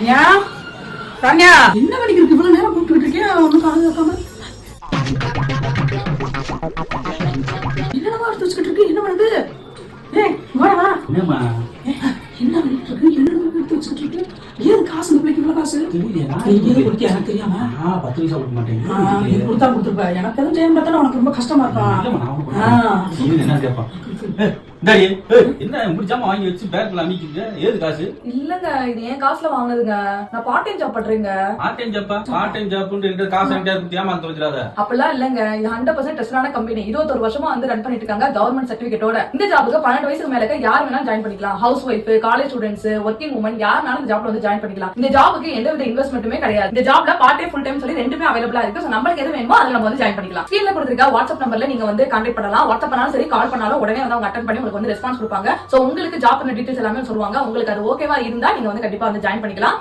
ரம்யா ரம்யா என்ன பண்ணிக்கிட்டு இவ்வளவு நேரம் கூப்பிட்டு இருக்கேன் ஒன்னும் காது கேட்காம என்னமா எடுத்து வச்சுக்கிட்டு இருக்கு என்ன பண்ணுது வா என்னம்மா என்ன பண்ணிட்டு இருக்கு என்ன எடுத்து வச்சுக்கிட்டு இருக்கு ஏன் காசு இந்த பிள்ளைக்கு இவ்வளவு காசு கொடுத்து எனக்கு தெரியாம 10 பைசா கொடுக்க மாட்டேன் நீ கொடுத்தா கொடுத்துருப்ப எனக்கு எதுவும் டைம் பார்த்தா உனக்கு ரொம்ப கஷ்டமா இருக்கும் என்ன கேட்பான் என்ன முடிச்சாம வாங்கி வச்சு பேங்க்ல அமைக்கிங்க ஏது காசு இல்லங்க இது ஏன் காசுல வாங்குனதுங்க நான் பார்ட் டைம் ஜாப் பண்றேங்க பார்ட் டைம் ஜாப்னு காசு என்கிட்ட ஏமாத்த வச்சிராத அப்பெல்லாம் இல்லங்க இது 100% டெஸ்டான கம்பெனி 21 வருஷமா வந்து ரன் பண்ணிட்டு இருக்காங்க கவர்மெண்ட் சர்டிபிகேட்டோட இந்த ஜாபுக்கு 12 வயசுக்கு மேல யார் வேணா ஜாயின் பண்ணிக்கலாம் house wife college students working women யாருனாலும் இந்த ஜாப்ல வந்து ஜாயின் பண்ணிக்கலாம் இந்த ஜாபுக்கு எந்த வித இன்வெஸ்ட்மெண்ட்டுமே கிடையாது இந்த ஜாப்ல பார்ட் டைம் ஃபுல் டைம் சொல்லி ரெண்டுமே அவைலபிளா இருக்கு சோ நம்மளுக்கு எது வேணுமோ அதுல நம்ம வந்து ஜாயின் பண்ணிக்கலாம் ஸ்கிரீன்ல கொடுத்திருக்க வாட்ஸ்அப் நம்பர்ல நீங்க வந்து கான்டாக்ட் பண்ணலாம் வாட்ஸ்அப் பண்ணாலும் சரி கால் பண்ணாலும் உடனே வந்து அவங்க அட்டெண்ட் பண்ணி உங்களுக்கு வந்து ரெஸ்பான்ஸ் கொடுப்பாங்க சோ உங்களுக்கு ஜாப் டீடைல்ஸ் எல்லாமே சொல்லுவாங்க உங்களுக்கு அது ஓகேவா இருந்தா நீங்க வந்து கண்டிப்பா வந்து ஜாயின் பண்ணிக்கலாம்